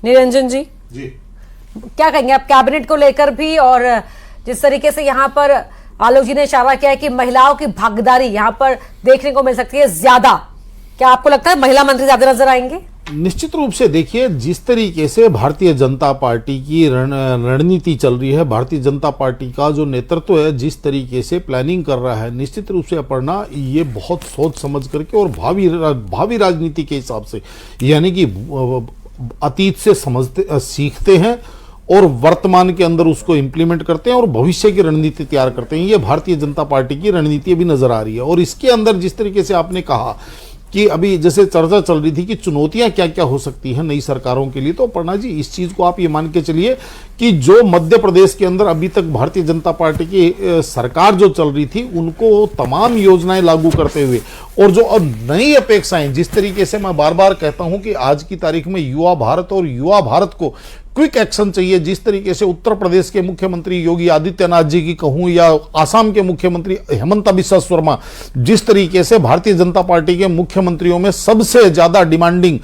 निरंजन जी जी क्या कहेंगे आप कैबिनेट को लेकर भी, और जिस तरीके से यहाँ पर आलोक जी ने इशारा किया है कि महिलाओं की भागीदारी यहाँ पर देखने को मिल सकती है ज्यादा, क्या आपको लगता है महिला मंत्री ज्यादा नजर आएंगे? निश्चित रूप से देखिए, जिस तरीके से भारतीय जनता पार्टी की रणनीति चल रही है, भारतीय जनता पार्टी का जो नेतृत्व है जिस तरीके से प्लानिंग कर रहा है, निश्चित रूप से अपर्णा ये बहुत सोच समझ करके और भावी राजनीति के हिसाब से, यानी कि अतीत से समझते सीखते हैं और वर्तमान के अंदर उसको इंप्लीमेंट करते हैं और भविष्य की रणनीति तैयार करते हैं। ये भारतीय जनता पार्टी की रणनीति भी नजर आ रही है। और इसके अंदर जिस तरीके से आपने कहा कि अभी जैसे चर्चा चल रही थी कि चुनौतियां क्या क्या हो सकती हैं नई सरकारों के लिए, तो अपर्णा जी इस चीज को आप ये मान के चलिए कि जो मध्य प्रदेश के अंदर अभी तक भारतीय जनता पार्टी की सरकार जो चल रही थी, उनको तमाम योजनाएं लागू करते हुए और जो अब नई अपेक्षाएं, जिस तरीके से मैं बार बार कहता हूं कि आज की तारीख में युवा भारत और युवा भारत को क्विक एक्शन चाहिए। जिस तरीके से उत्तर प्रदेश के मुख्यमंत्री योगी आदित्यनाथ जी की कहूं या आसाम के मुख्यमंत्री हेमंत बिस्वा शर्मा, जिस तरीके से भारतीय जनता पार्टी के मुख्यमंत्रियों में सबसे ज्यादा डिमांडिंग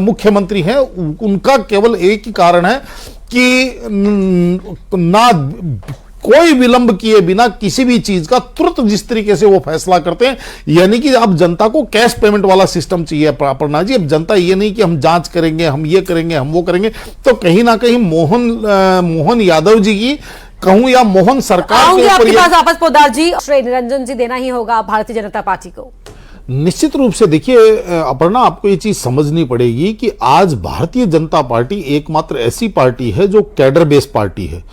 मुख्यमंत्री हैं, उनका केवल एक ही कारण है कि ना कोई विलंब किए बिना किसी भी चीज का तुरंत जिस तरीके से वो फैसला करते हैं, यानी कि अब जनता को कैश पेमेंट वाला सिस्टम चाहिए अपर्णा जी। अब जनता ये नहीं कि हम जांच करेंगे, हम ये करेंगे, हम वो करेंगे। तो कहीं ना कहीं मोहन यादव जी की कहूं या मोहन सरकार के आपके पास वापस पोदार जी, श्री निरंजन जी देना ही होगा भारतीय जनता पार्टी को। निश्चित रूप से देखिए अपर्णा, आपको ये चीज समझनी पड़ेगी कि आज भारतीय जनता पार्टी एकमात्र ऐसी पार्टी है जो कैडर बेस्ड पार्टी है।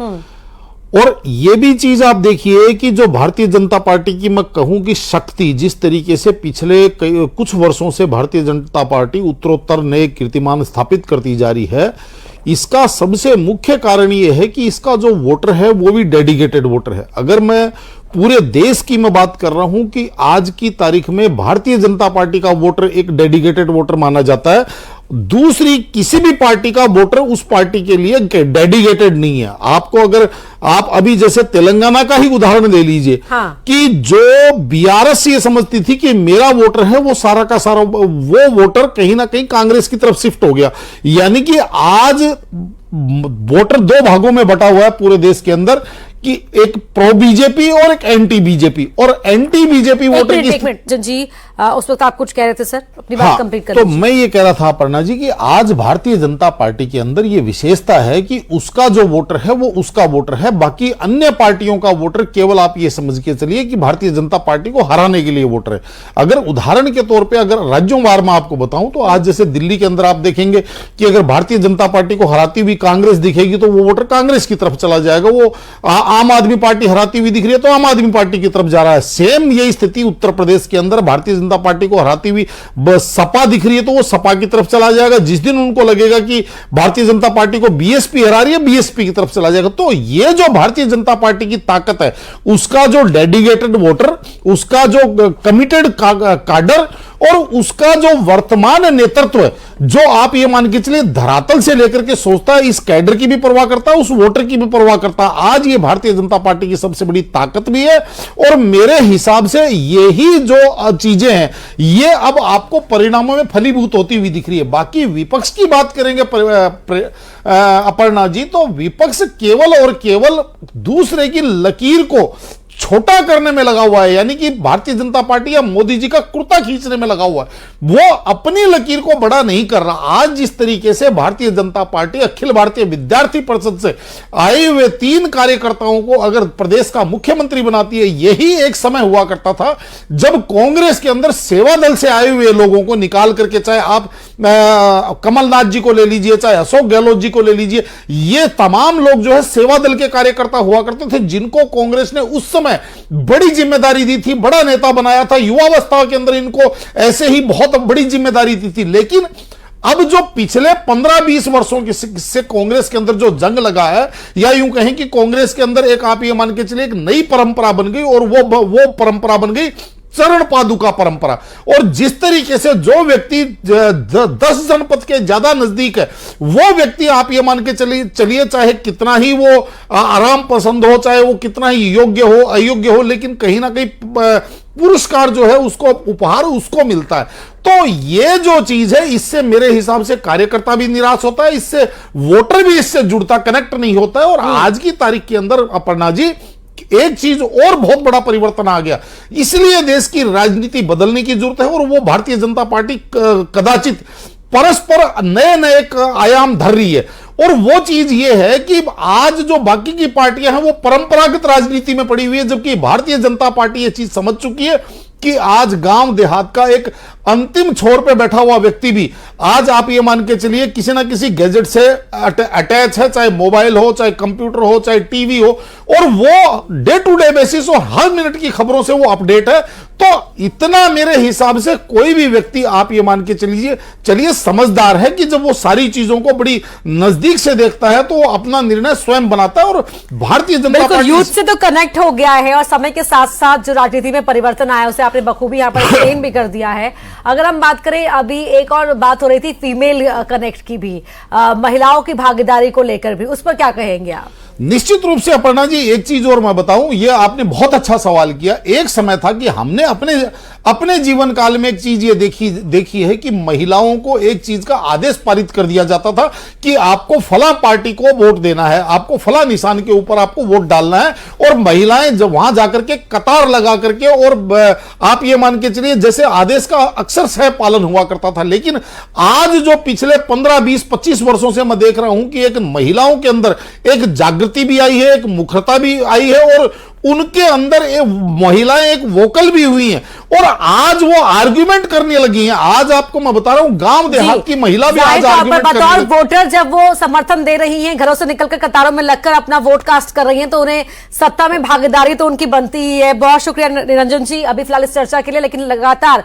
और ये भी चीज आप देखिए कि जो भारतीय जनता पार्टी की मैं कहूं कि शक्ति, जिस तरीके से पिछले कुछ वर्षों से भारतीय जनता पार्टी उत्तरोत्तर नए कीर्तिमान स्थापित करती जा रही है, इसका सबसे मुख्य कारण ये है कि इसका जो वोटर है वो भी डेडिकेटेड वोटर है। अगर मैं पूरे देश की मैं बात कर रहा हूं कि आज की तारीख में भारतीय जनता पार्टी का वोटर एक डेडिकेटेड वोटर माना जाता है, दूसरी किसी भी पार्टी का वोटर उस पार्टी के लिए डेडिकेटेड नहीं है। आपको अगर आप अभी जैसे तेलंगाना का ही उदाहरण ले लीजिए, हाँ। कि जो बीआरएस ये समझती थी कि मेरा वोटर है वो सारा का सारा, वो वोटर कहीं ना कहीं कांग्रेस की तरफ शिफ्ट हो गया। यानी कि आज वोटर दो भागों में बटा हुआ है पूरे देश के अंदर, कि एक प्रो बीजेपी और एक एंटी बीजेपी, और एंटी बीजेपी वोटर एक मिनट जी, उस वक्त आप कुछ कह रहे थे सर, अपनी बात कंप्लीट कर। तो मैं ये कह रहा था अपर्णा जी कि आज भारतीय जनता पार्टी के अंदर ये विशेषता है कि उसका जो वोटर है वो उसका वोटर है, बाकी अन्य पार्टियों का वोटर केवल आप ये समझ के चलिए कि भारतीय जनता पार्टी को हराने के लिए वोटर है। अगर उदाहरण के तौर पर अगर राज्यों वार में आपको बताऊं तो आज जैसे दिल्ली के अंदर आप देखेंगे कि अगर भारतीय जनता पार्टी को हराती हुई कांग्रेस दिखेगी तो वो वोटर कांग्रेस की तरफ चला जाएगा। वो आम आदमी पार्टी हराती हुई दिख रही है तो आम आदमी पार्टी की तरफ जा रहा है। सेम यही स्थिति उत्तर प्रदेश के अंदर भारतीय जनता पार्टी को हराती हुई सपा दिख रही है तो वो सपा की तरफ चला जाएगा। जिस दिन उनको लगेगा कि भारतीय जनता पार्टी को बीएसपी हरा रही है, बीएसपी की तरफ चला जाएगा। तो ये जो भारतीय जनता पार्टी की ताकत है, उसका जो डेडिकेटेड वोटर, उसका जो कमिटेड काडर और उसका जो वर्तमान नेतृत्व है, जो आप ये मान के चलिए धरातल से लेकर के सोचता है, इस कैडर की भी परवाह करता है, उस वोटर की भी परवाह करता है। आज ये भारतीय जनता पार्टी की सबसे बड़ी ताकत भी है। और मेरे हिसाब से यही जो चीजें हैं ये अब आपको परिणामों में फलीभूत होती हुई दिख रही है। बाकी विपक्ष की बात करेंगे अपर्णा जी, तो विपक्ष केवल और केवल दूसरे की लकीर को छोटा करने में लगा हुआ है, यानी कि भारतीय जनता पार्टी या मोदी जी का कुर्ता खींचने में लगा हुआ है, वो अपनी लकीर को बड़ा नहीं कर रहा। आज जिस तरीके से भारतीय जनता पार्टी अखिल भारतीय विद्यार्थी परिषद से आए हुए 3 कार्यकर्ताओं को अगर प्रदेश का मुख्यमंत्री बनाती है, यही एक समय हुआ करता था जब कांग्रेस के अंदर सेवा दल से आए हुए लोगों को निकाल करके, चाहे आप कमलनाथ जी को ले लीजिए, चाहे अशोक गहलोत जी को ले लीजिए, ये तमाम लोग जो है सेवा दल के कार्यकर्ता हुआ करते थे, जिनको कांग्रेस ने उस समय बड़ी जिम्मेदारी दी थी, बड़ा नेता बनाया था। युवावस्था के अंदर इनको ऐसे ही बहुत बड़ी जिम्मेदारी दी थी। लेकिन अब जो पिछले 15-20 वर्षों से कांग्रेस के अंदर जो जंग लगा है, या यूं कहें कि कांग्रेस के अंदर एक आप ये मान के चलिए एक नई परंपरा बन गई, और वो परंपरा बन गई चरण पादुका परंपरा। और जिस तरीके से जो व्यक्ति 10 जनपद के ज्यादा नजदीक है, वो व्यक्ति आप ये मान के चलिए चाहे कितना ही वो आराम पसंद हो, चाहे वो कितना ही योग्य हो अयोग्य हो, लेकिन कहीं ना कहीं पुरस्कार जो है उसको उपहार उसको मिलता है। तो ये जो चीज है, इससे मेरे हिसाब से कार्यकर्ता भी निराश होता है, इससे वोटर भी इससे जुड़ता कनेक्ट नहीं होता है। और आज की तारीख के अंदर अपर्णा जी एक चीज और बहुत बड़ा परिवर्तन आ गया, इसलिए देश की राजनीति बदलने की जरूरत है। और वो भारतीय जनता पार्टी कदाचित परस्पर नए नए आयाम धर रही है। और वो चीज ये है कि आज जो बाकी की पार्टियां हैं वो परंपरागत राजनीति में पड़ी हुई है, जबकि भारतीय जनता पार्टी ये चीज समझ चुकी है कि आज गांव देहात का एक अंतिम छोर पे बैठा हुआ व्यक्ति भी आज आप ये मान के चलिए किसी ना किसी गैजेट से अटैच है, चाहे मोबाइल हो, चाहे कंप्यूटर हो, चाहे टीवी हो, और वो डे टू डे बेसिस और हर मिनट की खबरों से वो अपडेट है। तो इतना मेरे हिसाब से कोई भी व्यक्ति आप ये मान के चलिए समझदार है कि जब वो सारी चीजों को बड़ी नजदीक से देखता है तो वो अपना निर्णय स्वयं बनाता है। और भारतीय जनता पार्टी यूथ से तो कनेक्ट हो गया है, और समय के साथ साथ जो राजनीति में परिवर्तन आया उसे आपने बखूबी यहाँ पर एक्सप्लेन भी कर दिया है। अगर हम बात करें, अभी एक और बात हो रही थी फीमेल कनेक्ट की भी, महिलाओं की भागीदारी को लेकर भी, उस पर क्या कहेंगे आप? निश्चित रूप से अपर्णा जी एक चीज और मैं बताऊं, ये आपने बहुत अच्छा सवाल किया। एक समय था कि हमने अपने जीवन काल में एक चीज ये देखी है कि महिलाओं को एक चीज का आदेश पारित कर दिया जाता था कि आपको फला पार्टी को वोट देना है, आपको फला निशान के ऊपर आपको वोट डालना है। और महिलाएं जब वहां जाकर के कतार लगा करके, और आप ये मान के चलिए जैसे आदेश का अक्सर सह पालन हुआ करता था। लेकिन आज जो पिछले 15, 20, 25 वर्षों से मैं देख रहा हूं कि एक महिलाओं के अंदर एक जागृति भी आई है, एक मुखरता भी आई है, और उनके अंदर महिलाएं एक वोकल भी हुई हैं, और आज वो आर्गुमेंट करने लगी हैं। आज आपको मैं बता रहा हूं, गांव देहात की महिला भी आज आर्गुमेंट कर रही है। वोटर जब वो समर्थन दे रही हैं, घरों से निकलकर कतारों में लगकर अपना वोट कास्ट कर रही हैं, तो उन्हें सत्ता में भागीदारी तो उनकी बनती ही है। बहुत शुक्रिया निरंजन जी अभी फिलहाल इस चर्चा के लिए, लेकिन लगातार